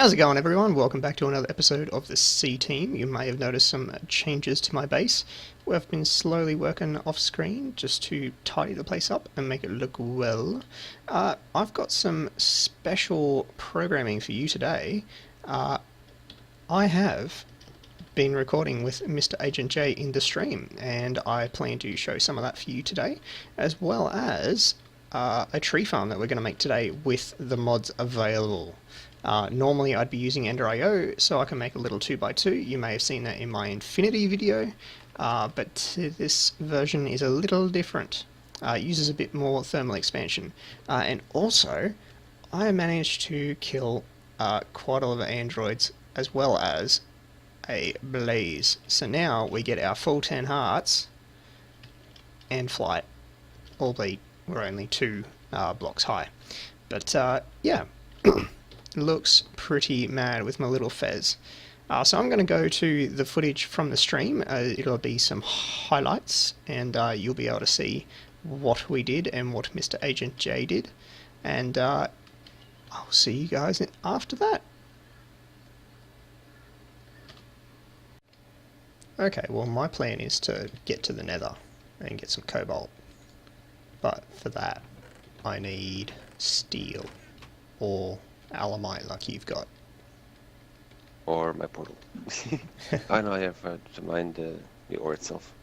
How's it going, everyone? Welcome back to another episode of the C Team. You may have noticed some changes to my base. We've been slowly working off screen just to tidy the place up and make it look well. I've got some special programming for you today. I have been recording with Mr. Agent J in the stream, and I plan to show some of that for you today, as well as a tree farm that we're going to make today with the mods available. Normally I'd be using Ender.io so I can make a little 2x2. You may have seen that in my Infinity video, but this version is a little different. It uses a bit more thermal expansion. And also, I managed to kill quite a lot of androids as well as a blaze. So now we get our full 10 hearts and flight, albeit we're only 2 blocks high. But yeah. Looks pretty mad with my little fez. So I'm going to go to the footage from the stream. It'll be some highlights, and you'll be able to see what we did and what Mr. Agent J did. And I'll see you guys after that. Okay, well my plan is to get to the nether and get some cobalt. But for that, I need steel or alamite like you've got. Or my portal. I know I have to mine the ore itself.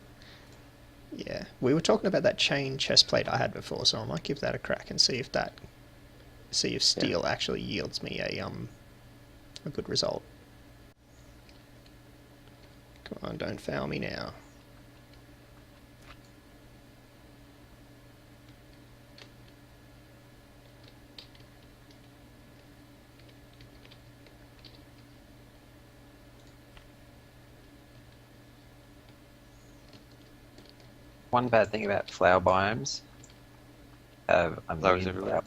Yeah, we were talking about that chain chest plate I had before, so I might give that a crack and see if steel actually yields me a good result. Come on, don't foul me now. One bad thing about flower biomes, I'm Flowers looking everywhere.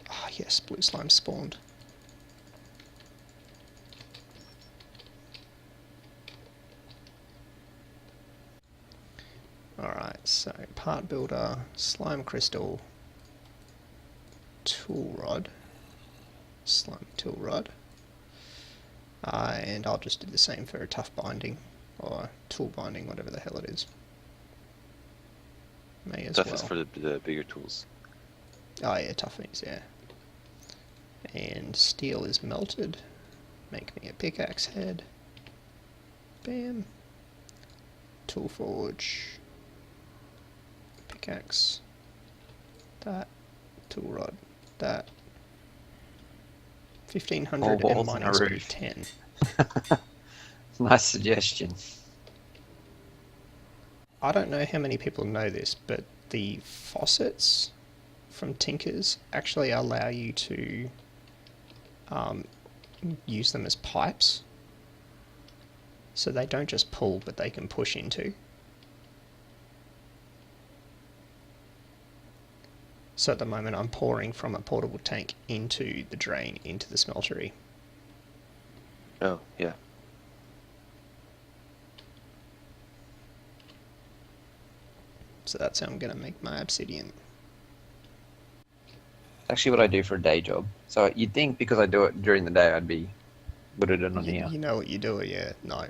Ah, yes, blue slime spawned. Alright, so part builder, slime crystal, tool rod, slime tool rod, and I'll just do the same for a tough binding or tool binding, whatever the hell it is. May as Stuff well. is for the bigger tools. Oh yeah, toughness, yeah. And steel is melted. Make me a pickaxe head. Bam. Tool forge. Pickaxe. That. Tool rod. That. 1500 All and walls and mining a speed roof. 10. Nice suggestion. I don't know how many people know this, but the faucets from Tinkers actually allow you to use them as pipes. So they don't just pull, but they can push into. So at the moment I'm pouring from a portable tank into the drain, into the smeltery. Oh, yeah. So that's how I'm going to make my obsidian. Actually, what I do for a day job. So you'd think because I do it during the day, I'd be good at it on here. You know what you do, yeah. No.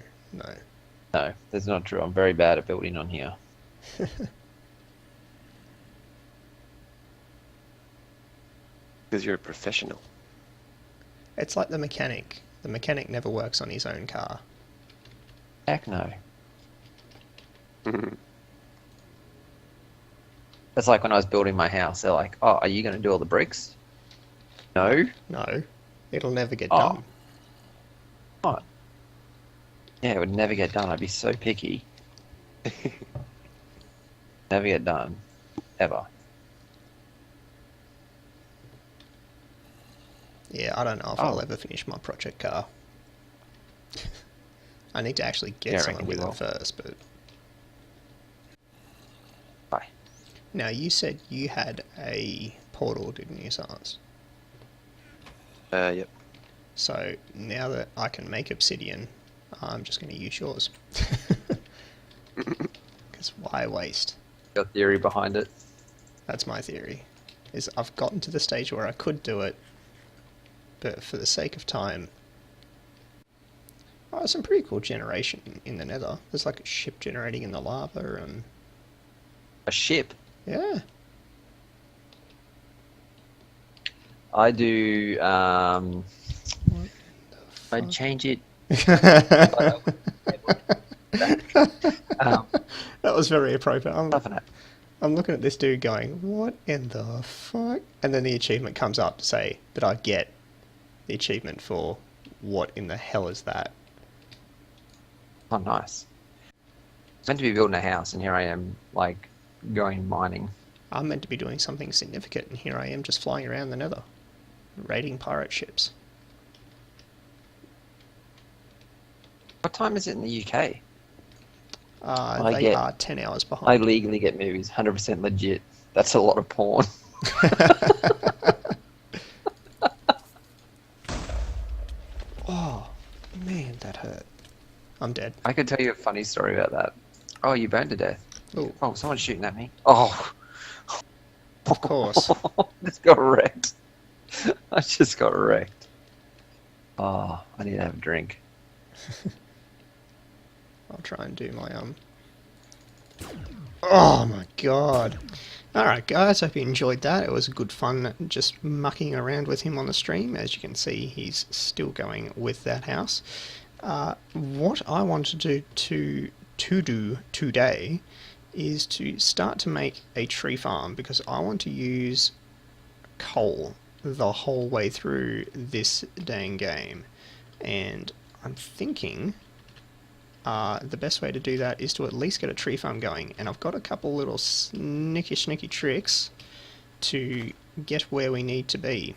No, that's not true. I'm very bad at building on here. Because you're a professional. It's like the mechanic. The mechanic never works on his own car. Heck no. That's like when I was building my house. They're like, "Oh, are you going to do all the bricks?" No. No. It'll never get Oh. done. What? Yeah, it would never get done. I'd be so picky. Never get done. Ever. Yeah, I don't know if I'll ever finish my project car. I need to actually get Yeah, I someone reckon with you it will. first, but... Bye. Now, you said you had a portal, didn't you, Sans? Yep. So, now that I can make obsidian, I'm just going to use yours. Because why waste? Your theory behind it. That's my theory. Is I've gotten to the stage where I could do it, but for the sake of time... Oh, some pretty cool generation in the nether. There's like a ship generating in the lava and... A ship? Yeah. I do, What the I'd fuck? change it. That was very appropriate. Nothing. I'm looking at this dude going, what in the fuck? And then the achievement comes up to say that I get the achievement for what in the hell is that? Oh, nice. It's meant to be building a house, and here I am, like, going mining. I'm meant to be doing something significant, and here I am just flying around the nether, raiding pirate ships. What time is it in the UK? They are 10 hours I behind. legally get movies, 100% legit. That's a lot of porn. Oh, man, that hurt. I'm dead. I could tell you a funny story about that. Oh, you burned to death. Oh, Oh, someone's shooting at me. Oh, of course. just got wrecked. I just got wrecked. Oh, I need to have a drink. I'll try and do my, Oh my god. Alright guys, hope you enjoyed that. It was good fun just mucking around with him on the stream. As you can see, he's still going with that house. What I want to do today is to start to make a tree farm, because I want to use coal the whole way through this dang game. And I'm thinking the best way to do that is to at least get a tree farm going. And I've got a couple little sneaky tricks to get where we need to be,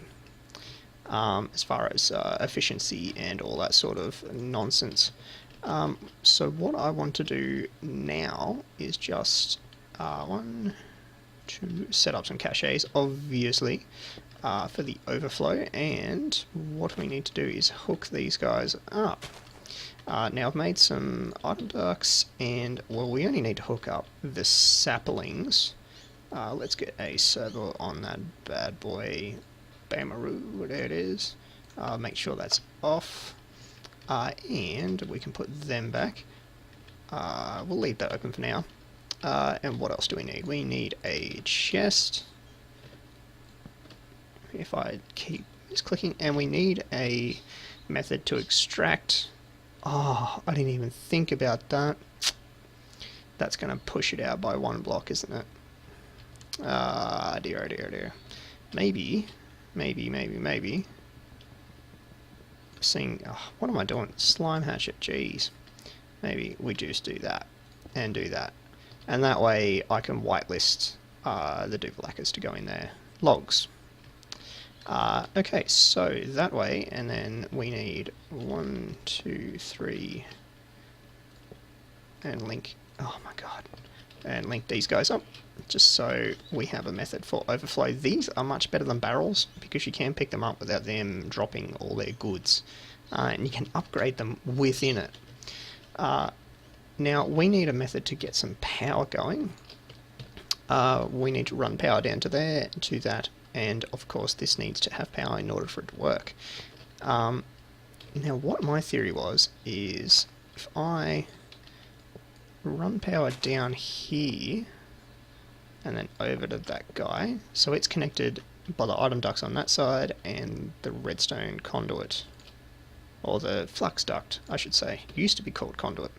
as far as efficiency and all that sort of nonsense. So what I want to do now is just set up some caches, obviously, for the overflow. And what we need to do is hook these guys up. Now I've made some item ducts, and well, we only need to hook up the saplings. Let's get a servo on that bad boy. Bamaroo, there it is. Make sure that's off, and we can put them back. We'll leave that open for now. And what else do we need? We need a chest. If I keep just clicking, and we need a method to extract. Oh, I didn't even think about that. That's going to push it out by 1 block, isn't it? Dear, oh dear, oh dear. Maybe. Seeing, oh, what am I doing? Slime hatchet, jeez. Maybe we just do that, and do that. And that way I can whitelist the Duvalackers to go in there. Logs. Okay, so that way, and then we need 1, 2, 3, and link, oh my god, and link these guys up, just so we have a method for overflow. These are much better than barrels, because you can pick them up without them dropping all their goods, and you can upgrade them within it. Now, we need a method to get some power going. We need to run power down to there, to that, and of course this needs to have power in order for it to work. Now what my theory was is, if I run power down here and then over to that guy, so it's connected by the item ducts on that side and the redstone conduit, or the flux duct I should say, it used to be called conduit.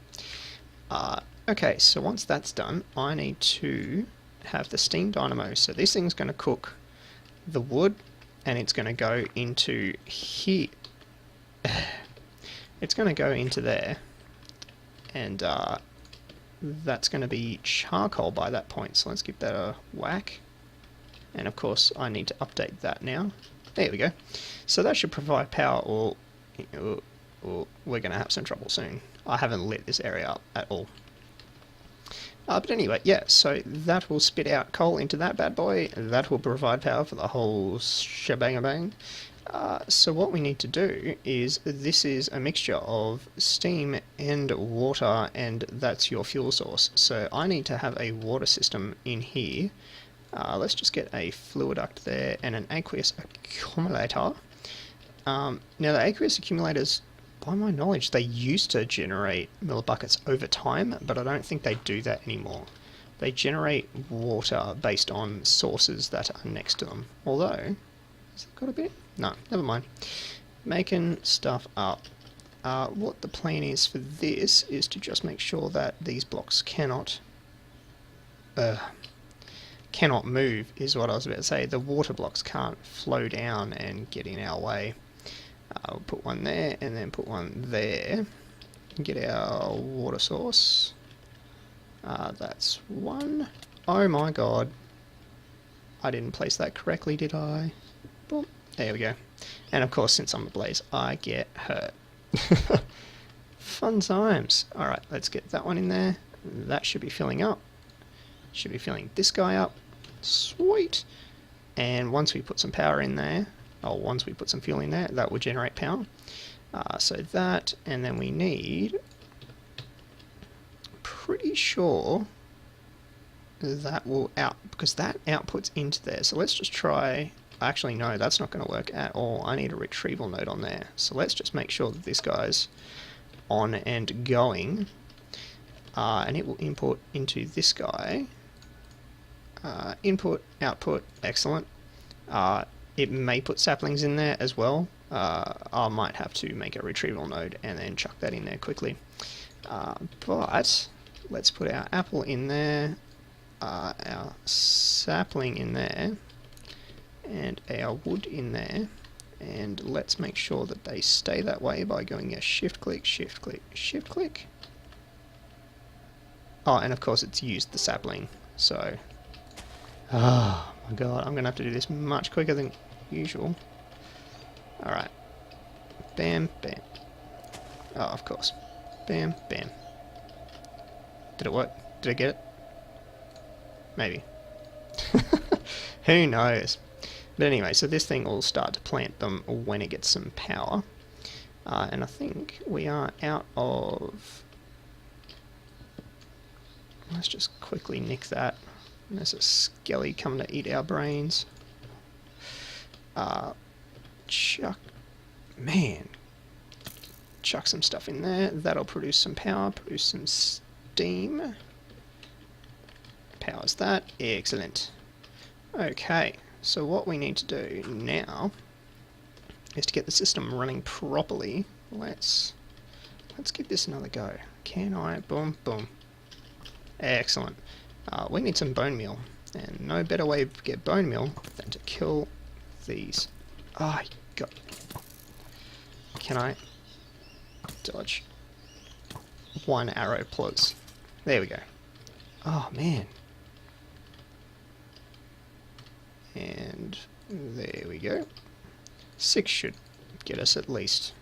Okay, so once that's done, I need to have the steam dynamo, so this thing's going to cook the wood, and it's going to go into here. It's going to go into there, and that's going to be charcoal by that point, so let's give that a whack. And of course I need to update that now. There we go. So that should provide power, or we're going to have some trouble soon. I haven't lit this area up at all. But anyway, yeah, so that will spit out coal into that bad boy. That will provide power for the whole shebang-a-bang. So what we need to do is, this is a mixture of steam and water, and that's your fuel source. So I need to have a water system in here. Let's just get a fluid duct there and an aqueous accumulator. Now the aqueous accumulators, by my knowledge, they used to generate millibuckets over time, but I don't think they do that anymore. They generate water based on sources that are next to them. Although, has it got a bit? No, never mind. Making stuff up. What the plan is for this is to just make sure that these blocks cannot move, is what I was about to say. The water blocks can't flow down and get in our way. We'll put one there and then put one there. Get our water source. That's one. Oh my god. I didn't place that correctly, did I? Boom. There we go. And of course, since I'm a blaze, I get hurt. Fun times. Alright, let's get that one in there. That should be filling up. Should be filling this guy up. Sweet. And once we put some power in there, or once we put some fuel in there, that will generate power. So that, and then we need, pretty sure that will because that outputs into there. So let's just try, actually no, that's not going to work at all. I need a retrieval node on there. So let's just make sure that this guy's on and going, and it will input into this guy. Input, output, excellent. It may put saplings in there as well. I might have to make a retrieval node and then chuck that in there quickly. But let's put our apple in there, our sapling in there, and our wood in there. And let's make sure that they stay that way by going a shift click, shift click, shift click. Oh, and of course it's used the sapling, so... Oh my god, I'm going to have to do this much quicker than usual. Alright. Bam, bam. Oh, of course. Bam, bam. Did it work? Did I get it? Maybe. Who knows? But anyway, so this thing will start to plant them when it gets some power. And I think we are out of... Let's just quickly nick that. There's a skelly coming to eat our brains. Chuck some stuff in there. That'll produce some power, produce some steam. Powers that. Excellent. Okay, so what we need to do now is to get the system running properly. Let's give this another go. Can I? Boom, boom. Excellent. We need some bone meal, and no better way to get bone meal than to kill these. Oh, God. Can I dodge? One arrow, please. There we go. Oh, man. And there we go. 6 should get us at least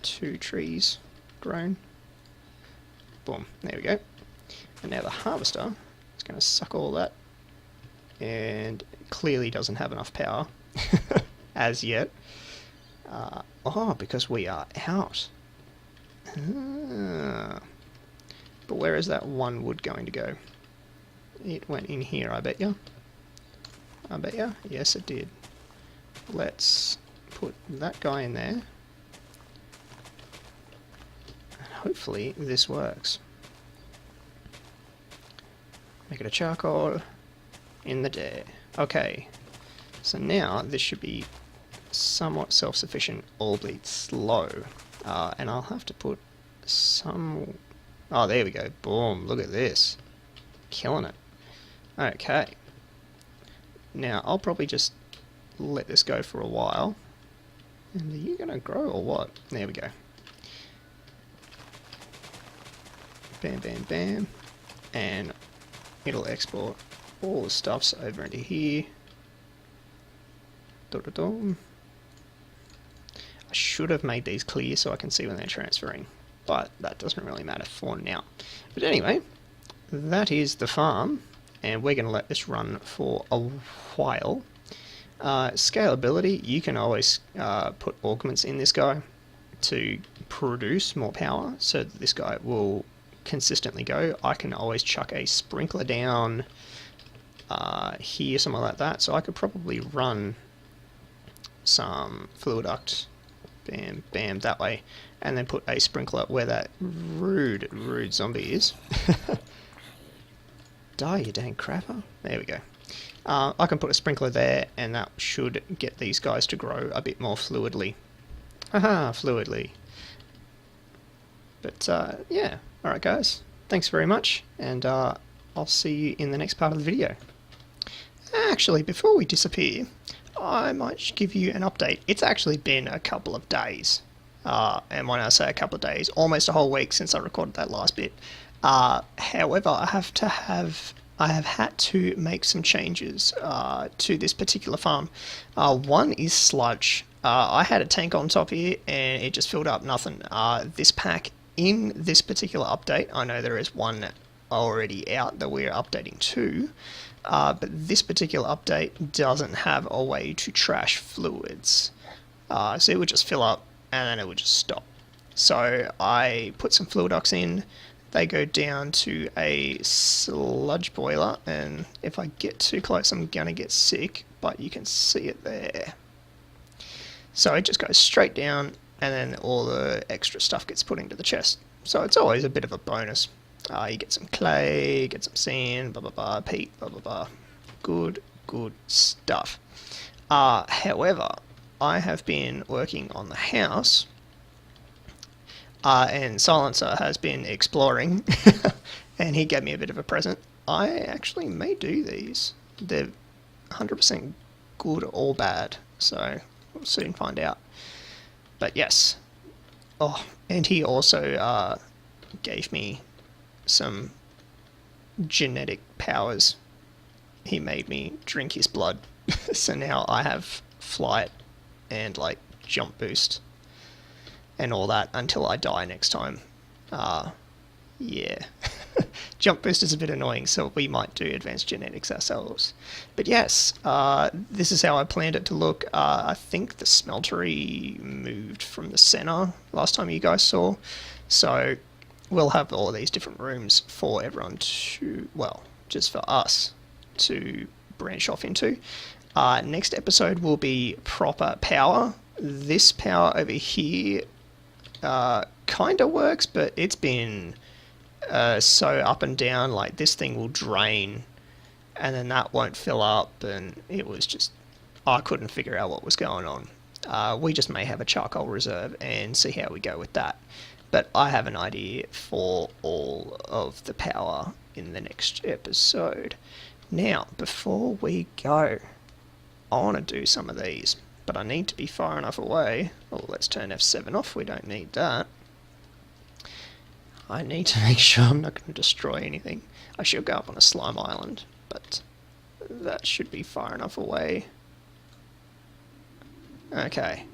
2 trees grown. Boom. There we go. And now the harvester is going to suck all that, and clearly doesn't have enough power as yet. Oh, because we are out. But where is that one wood going to go? It went in here, I bet ya. I bet ya. Yes, it did. Let's put that guy in there. And hopefully this works. Make it a charcoal in the day. Okay, so now this should be somewhat self-sufficient, albeit slow. And I'll have to put some... Oh, there we go. Boom, look at this. Killing it. Okay. Now, I'll probably just let this go for a while. And are you going to grow or what? There we go. Bam, bam, bam. And it'll export all the stuffs over into here. I should have made these clear so I can see when they're transferring, but that doesn't really matter for now. But anyway, that is the farm, and we're going to let this run for a while. Scalability, you can always put augments in this guy to produce more power so that this guy will consistently go. I can always chuck a sprinkler down here, somewhere like that, so I could probably run some fluid duct, bam, bam, that way, and then put a sprinkler where that rude zombie is. Die, you dang crapper. There we go. I can put a sprinkler there, and that should get these guys to grow a bit more fluidly. Aha, fluidly. But, yeah. Alright guys, thanks very much, and I'll see you in the next part of the video. Actually, before we disappear, I might give you an update. It's actually been a couple of days, and when I say a couple of days, almost a whole week since I recorded that last bit. However, I have had to make some changes to this particular farm. One is sludge. I had a tank on top here and it just filled up nothing. This pack in this particular update, I know there is one already out that we're updating to, but this particular update doesn't have a way to trash fluids. So it would just fill up and then it would just stop. So I put some fluid ducts in. They go down to a sludge boiler, and if I get too close I'm gonna get sick, but you can see it there. So it just goes straight down, and then all the extra stuff gets put into the chest. So it's always a bit of a bonus. You get some clay, get some sand, blah blah blah, peat, blah blah blah. Good stuff. However, I have been working on the house, and Silencer has been exploring, and he gave me a bit of a present. I actually may do these. They're 100% good or bad, so we'll soon find out. But yes. Oh, and he also gave me some genetic powers. He made me drink his blood, so now I have flight and like jump boost and all that until I die next time. Yeah. Jump boost is a bit annoying, so we might do advanced genetics ourselves. But yes, this is how I planned it to look. I think the smeltery moved from the center last time you guys saw, so we'll have all these different rooms for everyone to, well, just for us to branch off into. Next episode will be proper power. This power over here kind of works, but it's been so up and down. Like, this thing will drain and then that won't fill up, and it was just, I couldn't figure out what was going on. We just may have a charcoal reserve and see how we go with that, but I have an idea for all of the power in the next episode. Now, before we go, I want to do some of these, but I need to be far enough away. Oh, let's turn F7 off, we don't need that. I need to make sure I'm not going to destroy anything. I should go up on a slime island, but that should be far enough away. Okay.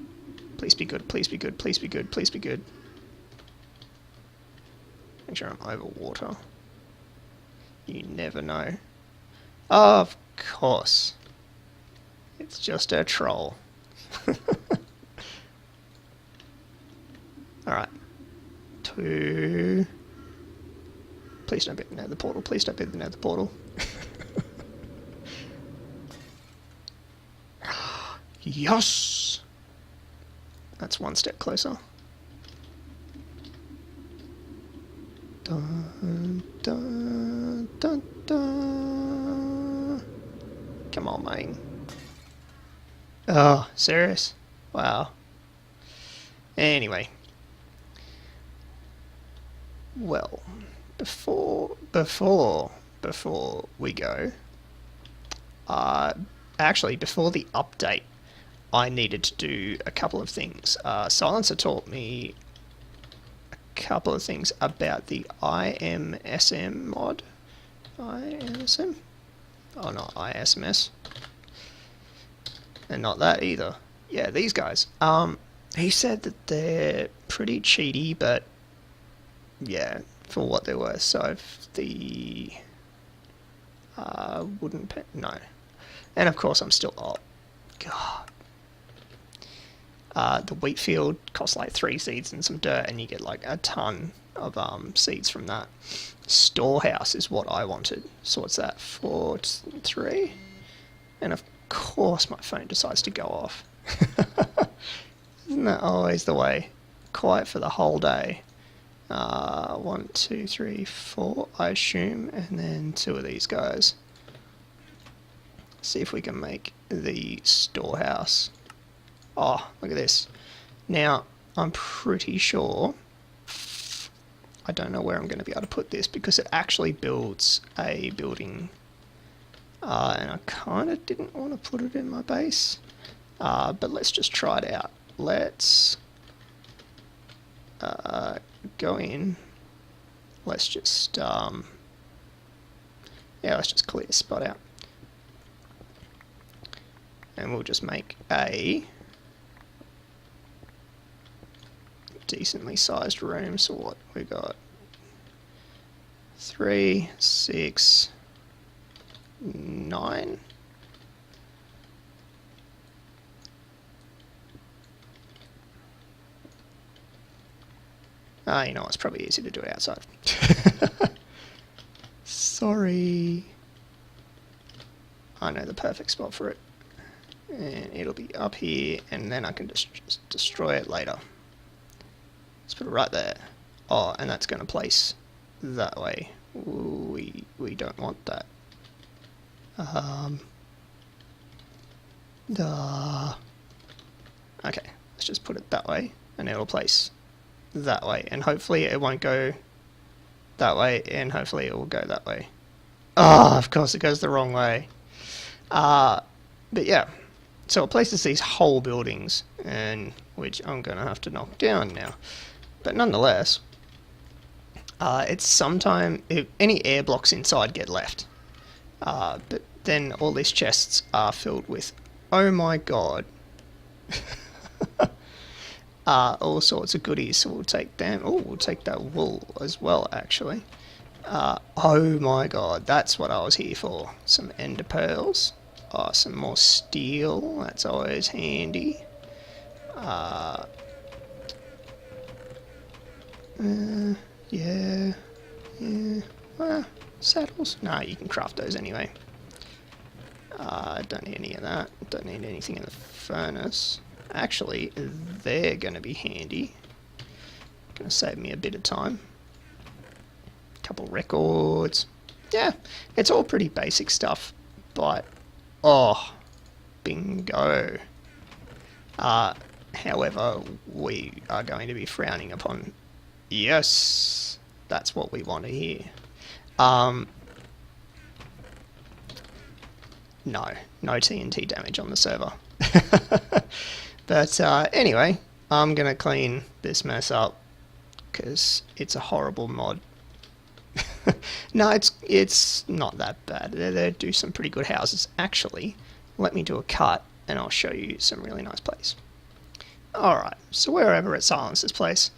Please be good, please be good, please be good, please be good. Make sure I'm over water. You never know. Of course. It's just a troll. Alright. 2. Please don't be near the portal. Please don't be near the portal. Yes! That's one step closer. Dun, dun, dun, dun. Come on, mate. Oh, serious? Wow. Anyway. Well, before we go, actually, before the update, I needed to do a couple of things. Silencer taught me a couple of things about the IMSM mod. IMSM? Oh, not ISMS. And not that either. Yeah, these guys. He said that they're pretty cheaty, but yeah, for what they're worth. So the wooden pen, no. And of course I'm still up. God. The wheat field costs like 3 seeds and some dirt, and you get like a ton of seeds from that. Storehouse is what I wanted. So what's that? 4, 3? And of course my phone decides to go off. Isn't that always the way? Quiet for the whole day. 1, 2, 3, 4, I assume, and then 2 of these guys. See if we can make the storehouse. Oh, look at this. Now, I'm pretty sure, I don't know where I'm going to be able to put this because it actually builds a building. And I kind of didn't want to put it in my base. But let's just try it out. Let's go in. Let's just, let's just clear this spot out. And we'll just make a decently sized room. So what we got? 3, 6, 9. You know, it's probably easy to do it outside. Sorry. I know the perfect spot for it. And it'll be up here, and then I can just destroy it later. Let's put it right there. Oh, and that's going to place that way. We don't want that. Okay, let's just put it that way, and it'll place that way, and hopefully it won't go that way, and hopefully it will go that way. Oh, of course it goes the wrong way. But yeah, so it places these whole buildings, and which I'm going to have to knock down now. But nonetheless, it's sometime if any air blocks inside get left. But then all these chests are filled with, oh my god, all sorts of goodies. So we'll take them. Oh, we'll take that wool as well, actually. Oh my god, that's what I was here for. Some ender pearls. Some more steel. That's always handy. Yeah. Well, saddles? No, you can craft those anyway. Don't need any of that. Don't need anything in the furnace. Actually, they're going to be handy. Going to save me a bit of time. Couple records. Yeah, it's all pretty basic stuff, but oh, bingo. However, we are going to be frowning upon. Yes, that's what we want to hear. No TNT damage on the server. But anyway, I'm going to clean this mess up because it's a horrible mod. No, it's not that bad. They do some pretty good houses. Actually, let me do a cut and I'll show you some really nice place. Alright, so we're over at Silence's place.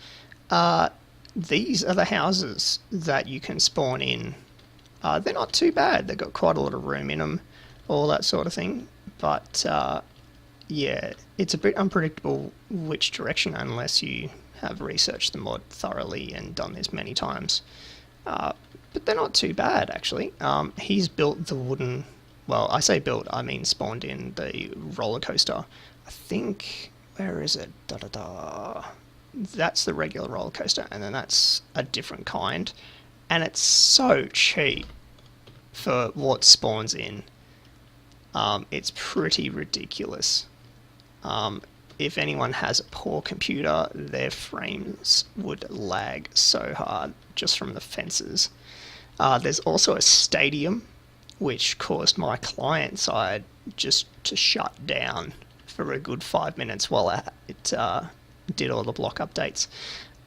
These are the houses that you can spawn in. They're not too bad. They've got quite a lot of room in them, all that sort of thing. But yeah, it's a bit unpredictable which direction unless you have researched the mod thoroughly and done this many times. But they're not too bad, actually. He's built the wooden... Well, I say built, I mean spawned in the roller coaster. I think... Where is it? That's the regular roller coaster, and then that's a different kind. And it's so cheap for what spawns in. It's pretty ridiculous. If anyone has a poor computer, their frames would lag so hard just from the fences. There's also a stadium, which caused my client side just to shut down for a good 5 minutes while it did all the block updates.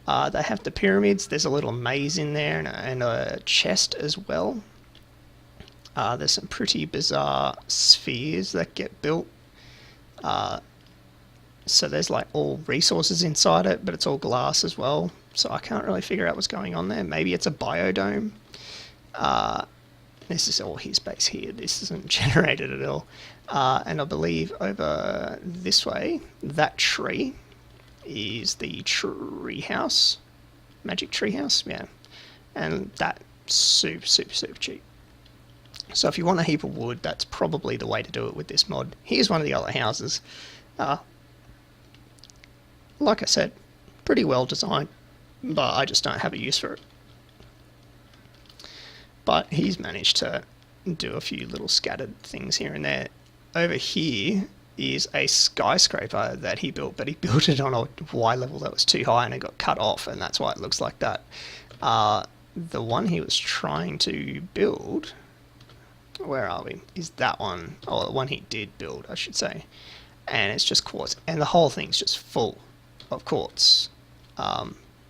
They have the pyramids. There's a little maze in there and a chest as well. There's some pretty bizarre spheres that get built. So there's like all resources inside it, but it's all glass as well. So I can't really figure out what's going on there. Maybe it's a biodome. This is all his base here. This isn't generated at all. And I believe over this way, that tree is the tree house. Magic tree house, yeah. And that's super, super, super cheap. So if you want a heap of wood, that's probably the way to do it with this mod. Here's one of the other houses. Like I said, pretty well designed, but I just don't have a use for it. But he's managed to do a few little scattered things here and there. Over here is a skyscraper that he built, but he built it on a Y level that was too high and it got cut off, and that's why it looks like that. The one he was trying to build, where are we, is that one, or the one he did build, I should say. And it's just quartz, and the whole thing's just full of quartz.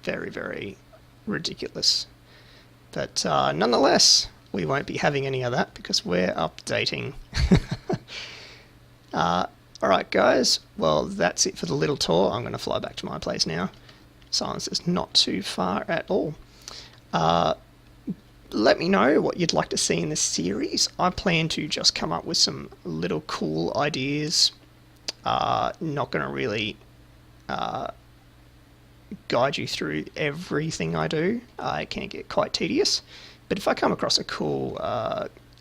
Very, very ridiculous. But nonetheless, we won't be having any of that because we're updating. Alright guys, well that's it for the little tour. I'm going to fly back to my place now. Silence is not too far at all. Let me know what you'd like to see in this series. I plan to just come up with some little cool ideas. Not going to really guide you through everything I do. It can get quite tedious. But if I come across a cool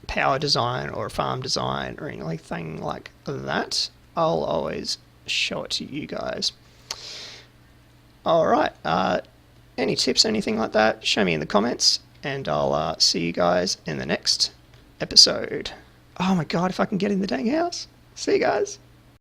power design or a farm design or anything like that, I'll always show it to you guys. Alright, any tips, anything like that, show me in the comments, and I'll see you guys in the next episode. Oh my god, if I can get in the dang house. See you guys.